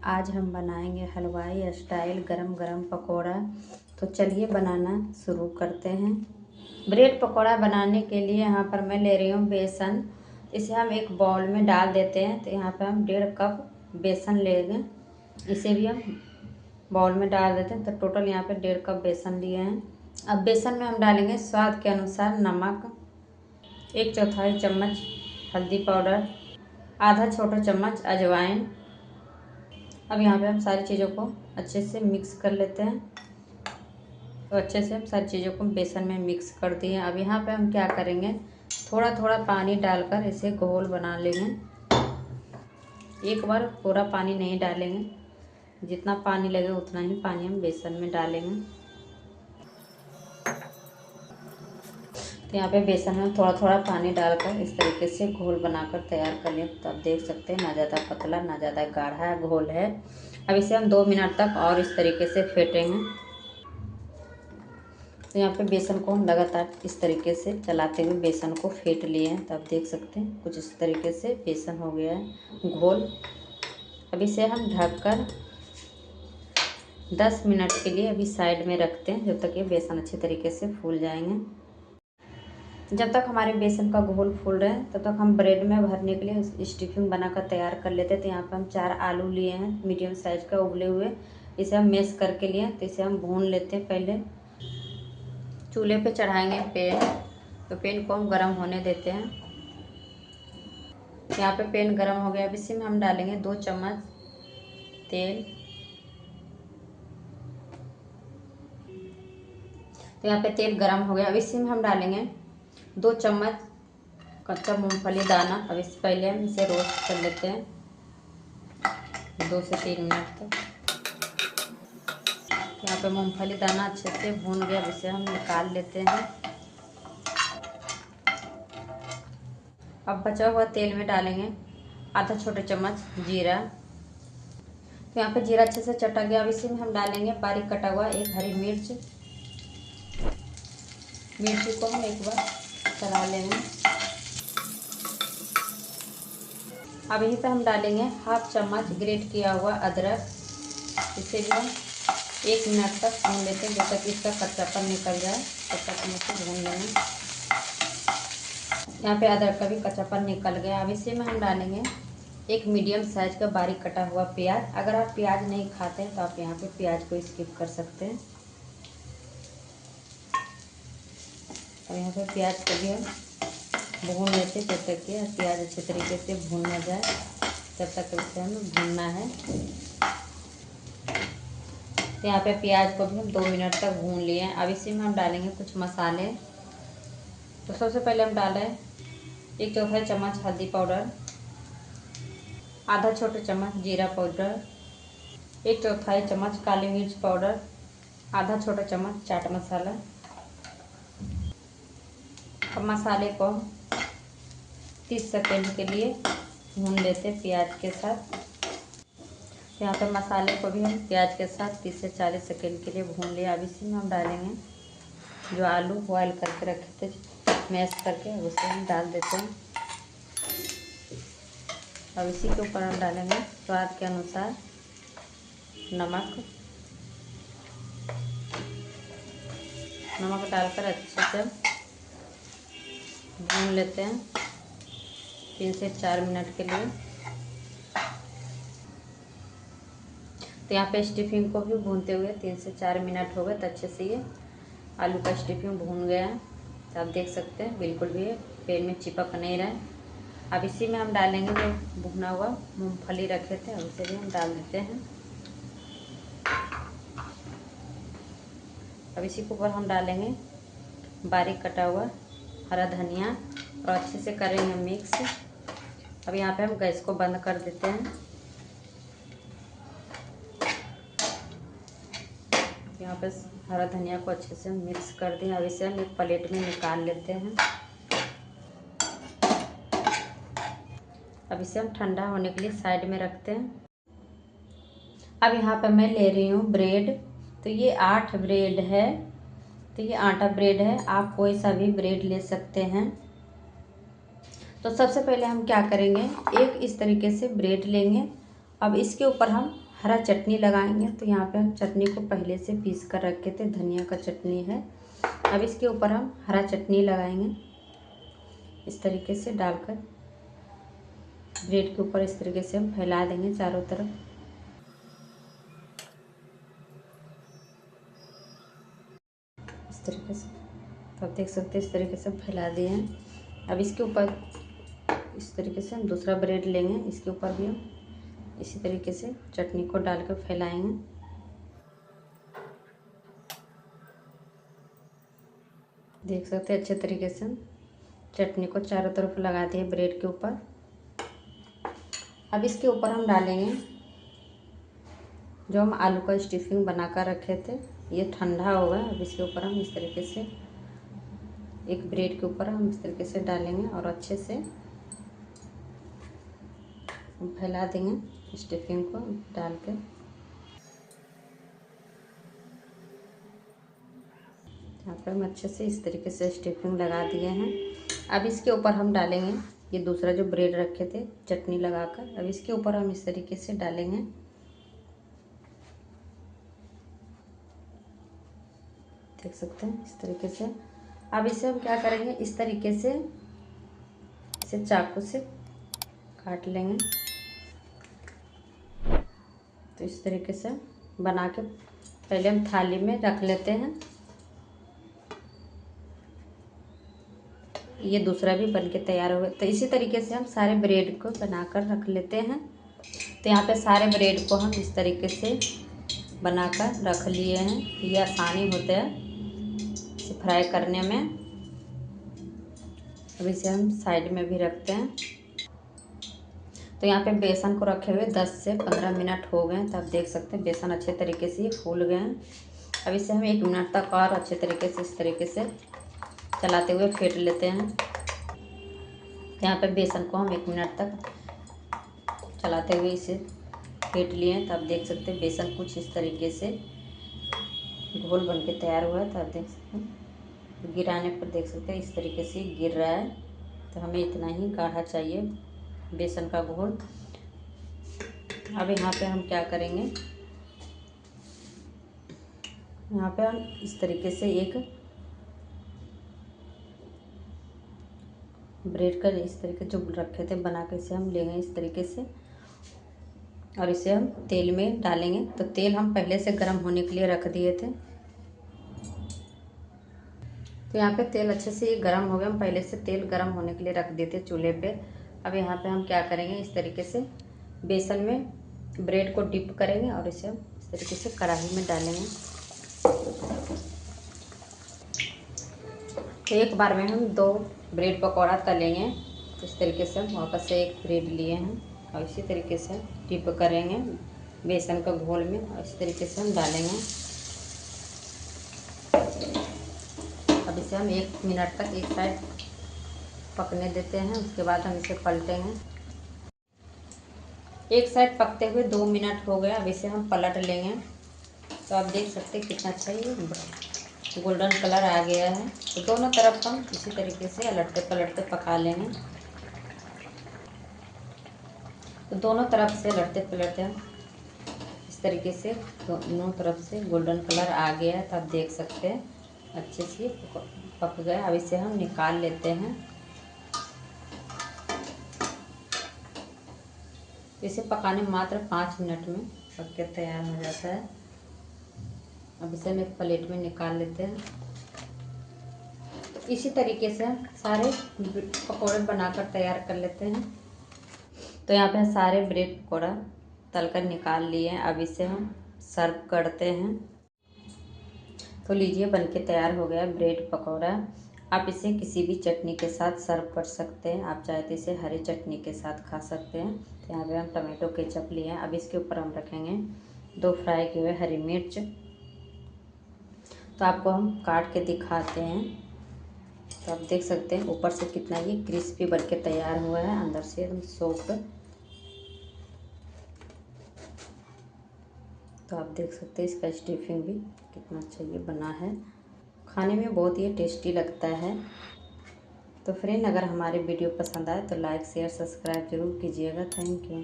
आज हम बनाएंगे हलवाई स्टाइल गरम गरम पकोड़ा। तो चलिए बनाना शुरू करते हैं। ब्रेड पकोड़ा बनाने के लिए यहाँ पर मैं ले रही हूँ बेसन। इसे हम एक बाउल में डाल देते हैं। तो यहाँ पर हम 1.5 कप बेसन लेंगे। इसे भी हम बाउल में डाल देते हैं। तो टोटल यहाँ पे 1.5 कप बेसन लिए हैं। अब बेसन में हम डालेंगे स्वाद के अनुसार नमक, 1/4 चम्मच हल्दी पाउडर, आधा छोटा चम्मच अजवाइन। अब यहाँ पे हम सारी चीज़ों को अच्छे से मिक्स कर लेते हैं। तो अच्छे से हम सारी चीज़ों को बेसन में मिक्स कर दिए। अब यहाँ पे हम क्या करेंगे, थोड़ा थोड़ा पानी डालकर इसे घोल बना लेंगे। एक बार पूरा पानी नहीं डालेंगे, जितना पानी लगे उतना ही पानी हम बेसन में डालेंगे। तो यहाँ पे बेसन में थोड़ा थोड़ा पानी डालकर इस तरीके से घोल बनाकर तैयार कर लें। तो आप देख सकते हैं ना ज़्यादा पतला ना ज़्यादा गाढ़ा घोल है। अब इसे हम 2 मिनट तक और इस तरीके से फेंटेंगे। तो यहाँ पे बेसन को हम लगातार इस तरीके से चलाते हुए बेसन को फेंट लिए हैं। तो आप देख सकते हैं कुछ इस तरीके से बेसन हो गया है घोल। अब इसे हम ढककर 10 मिनट के लिए अभी साइड में रखते हैं, जब तक ये बेसन अच्छे तरीके से फूल जाएंगे। जब तक हमारे बेसन का घोल फूल रहे हैं तब तक हम ब्रेड में भरने के लिए स्टफिंग बनाकर तैयार कर लेते हैं। तो यहाँ पर हम 4 आलू लिए हैं मीडियम साइज का उबले हुए। इसे हम मैश करके लिए। तो इसे हम भून लेते हैं। पहले चूल्हे पे चढ़ाएंगे पैन। तो पैन को हम गर्म होने देते हैं। यहाँ पे पैन गर्म हो गया। अब इसी में हम डालेंगे 2 चम्मच तेल। तो यहाँ पे तेल गर्म हो गया। अब इसी में हम डालेंगे 2 चम्मच कच्चा मूंगफली दाना। अब इस पहले हम इसे रोस्ट कर लेते हैं 2 से 3 मिनट तक। यहाँ पे मूंगफली दाना अच्छे से भून गया। अब इसे हम निकाल लेते हैं। अब बचा हुआ तेल में डालेंगे आधा छोटा चम्मच जीरा। तो यहाँ पे जीरा अच्छे से चटक गया। अब इसी में हम डालेंगे बारीक कटा हुआ 1 हरी मिर्च। मिर्ची को हम एक बार चला लेंगे। अब यहीं पे हम डालेंगे ½ चम्मच ग्रेट किया हुआ अदरक। इसे भी हम 1 मिनट तक भून लेते हैं, जब तक इसका कच्चापन निकल जाए तब तक हम इसे भून लेंगे। यहाँ पे अदरक का भी कच्चापन निकल गया। अब इसी में हम डालेंगे 1 मीडियम साइज का बारीक कटा हुआ प्याज। अगर आप प्याज नहीं खाते हैं तो आप यहाँ पे प्याज को स्किप कर सकते हैं। अब यहाँ पे प्याज को भी हम भून लेते जब तक कि प्याज अच्छे तरीके से भून ना जाए, तब तक इसे हमें भूनना है। तो यहाँ पे प्याज को भी हम 2 मिनट तक भून लिए हैं। अब इसी में हम डालेंगे कुछ मसाले। तो सबसे पहले हम डालें 1/4 चम्मच हल्दी पाउडर, आधा छोटा चम्मच जीरा पाउडर, 1/4 चम्मच काली मिर्च पाउडर, आधा छोटा चम्मच चाट मसाला। अब मसाले को हम 30 सेकेंड के लिए भून लेते प्याज के साथ। यहाँ पे मसाले को भी हम प्याज के साथ 30 से 40 सेकेंड के लिए भून लिया। अब इसी में हम डालेंगे जो आलू बॉयल करके रखे थे मैश करके, उसे हम डाल देते हैं। अब इसी के ऊपर हम डालेंगे स्वाद के अनुसार नमक। नमक डालकर अच्छे से भून लेते हैं 3 से 4 मिनट के लिए। तो यहाँ पे स्टफिंग को भी भूनते हुए 3 से 4 मिनट हो गए। तो अच्छे से ये आलू का स्टफिंग भून गया है। तो आप देख सकते हैं बिल्कुल भी पैन में चिपक नहीं रहा है। अब इसी में हम डालेंगे जो भुना हुआ मूंगफली रखे थे, उसे भी हम डाल देते हैं। अब इसी के ऊपर हम डालेंगे बारीक कटा हुआ हरा धनिया और अच्छे से करेंगे मिक्स। अब यहाँ पे हम गैस को बंद कर देते हैं। यहाँ पे हरा धनिया को अच्छे से मिक्स कर दें। अब इसे हम एक प्लेट में निकाल लेते हैं। अब इसे हम ठंडा होने के लिए साइड में रखते हैं। अब यहाँ पे मैं ले रही हूँ ब्रेड। तो ये 8 ब्रेड है। तो ये आटा ब्रेड है, आप कोई सा भी ब्रेड ले सकते हैं। तो सबसे पहले हम क्या करेंगे, एक इस तरीके से ब्रेड लेंगे। अब इसके ऊपर हम हरा चटनी लगाएंगे। तो यहाँ पे हम चटनी को पहले से पीस कर रखे थे, धनिया का चटनी है। अब इसके ऊपर हम हरा चटनी लगाएंगे, इस तरीके से डालकर ब्रेड के ऊपर इस तरीके से हम फैला देंगे चारों तरफ। इस तरीके से तो आप देख सकते हैं, इस तरीके से फैला दिए हैं। अब इसके ऊपर इस तरीके से हम दूसरा ब्रेड लेंगे, इसके ऊपर भी हम इसी तरीके से चटनी को डालकर फैलाएंगे। देख सकते हैं अच्छे तरीके से हम चटनी को चारों तरफ लगा दिए ब्रेड के ऊपर। अब इसके ऊपर हम डालेंगे जो हम आलू का स्टफिंग बनाकर रखे थे, ये ठंडा होगा। अब इसके ऊपर हम इस तरीके से एक ब्रेड के ऊपर हम इस तरीके से डालेंगे और अच्छे से हम फैला देंगे स्टफिंग को डाल के। यहाँ पर हम अच्छे से इस तरीके से स्टफिंग लगा दिए हैं। अब इसके ऊपर हम डालेंगे ये दूसरा जो ब्रेड रखे थे चटनी लगाकर। अब इसके ऊपर हम इस तरीके से डालेंगे, देख सकते हैं इस तरीके से। अब इसे हम क्या करेंगे, इस तरीके से इसे चाकू से काट लेंगे। तो इस तरीके से बना के पहले हम थाली में रख लेते हैं। ये दूसरा भी बनके तैयार हो गया। तो इसी तरीके से हम सारे ब्रेड को बनाकर रख लेते हैं। तो यहाँ पे सारे ब्रेड को हम इस तरीके से बनाकर रख लिए हैं। ये आसानी होता है इसे फ्राई करने में। अब इसे हम साइड में भी रखते हैं। तो यहाँ पे बेसन को रखे हुए 10 से 15 मिनट हो गए। तो आप देख सकते हैं बेसन अच्छे तरीके से ये फूल गए हैं। अब इसे हम 1 मिनट तक और अच्छे तरीके से इस तरीके से चलाते हुए फेंट लेते हैं। यहाँ पे बेसन को हम 1 मिनट तक चलाते हुए इसे फेंट लिए हैं। तो आप देख सकते हैं बेसन कुछ इस तरीके से घोल बन के तैयार हुआ है। तो आप देख सकते हैं गिराने पर देख सकते हैं इस तरीके से गिर रहा है। तो हमें इतना ही गाढ़ा चाहिए बेसन का घोल। अब यहाँ पे हम क्या करेंगे, यहाँ पे हम इस तरीके से एक ब्रेड का इस तरीके जो रखे थे बना के इसे हम लेंगे इस तरीके से और इसे हम तेल में डालेंगे। तो तेल हम पहले से गर्म होने के लिए रख दिए थे। तो यहाँ पे तेल अच्छे से ये गर्म हो गया। हम पहले से तेल गर्म होने के लिए रख दिए थे चूल्हे पे। अब यहाँ पे हम क्या करेंगे, इस तरीके से बेसन में ब्रेड को डिप करेंगे और इसे हम इस तरीके से कढ़ाई में डालेंगे। तो एक बार में हम 2 ब्रेड पकौड़ा तलेंगे। तो इस तरीके से हम वापस से एक ब्रेड लिए हैं और इसी तरीके से डिप करेंगे बेसन का घोल में और इस तरीके से हम डालेंगे। अब इसे हम 1 मिनट तक एक साइड पकने देते हैं। उसके बाद हम इसे पलटेंगे। एक साइड पकते हुए 2 मिनट हो गए। अब इसे हम पलट लेंगे। तो आप देख सकते हैं कितना अच्छा ये गोल्डन कलर आ गया है। तो दोनों तरफ हम इसी तरीके से अलटते पलटते पका लेंगे। तो दोनों तरफ से अलटते पलटते हम इस तरीके से दोनों तरफ से गोल्डन कलर आ गया है। तो आप देख सकते हैं अच्छे से पक गया। अब इसे हम निकाल लेते हैं। इसे पकाने में मात्र 5 मिनट में पक के तैयार हो जाता है। अब इसे हम एक प्लेट में निकाल लेते हैं। तो इसी तरीके से हम सारे पकौड़े बनाकर तैयार कर लेते हैं। तो यहाँ पे सारे ब्रेड पकौड़ा तलकर निकाल लिए हैं। अब इसे हम सर्व करते हैं। तो लीजिए बनके तैयार हो गया ब्रेड पकौड़ा। आप इसे किसी भी चटनी के साथ सर्व कर सकते हैं। आप चाहे तो इसे हरी चटनी के साथ खा सकते हैं। तो यहाँ पे हम टमाटो केचप लिए हैं। अब इसके ऊपर हम रखेंगे 2 फ्राई किए हुए हरी मिर्च। तो आपको हम काट के दिखाते हैं। तो आप देख सकते हैं ऊपर से कितना ये क्रिस्पी बनके तैयार हुआ है, अंदर से एकदम सॉफ्ट। तो आप देख सकते हैं इसका स्टफिंग भी कितना अच्छा ये बना है। खाने में बहुत ही टेस्टी लगता है। तो फ्रेंड अगर हमारे वीडियो पसंद आए तो लाइक शेयर सब्सक्राइब जरूर कीजिएगा। Thank you.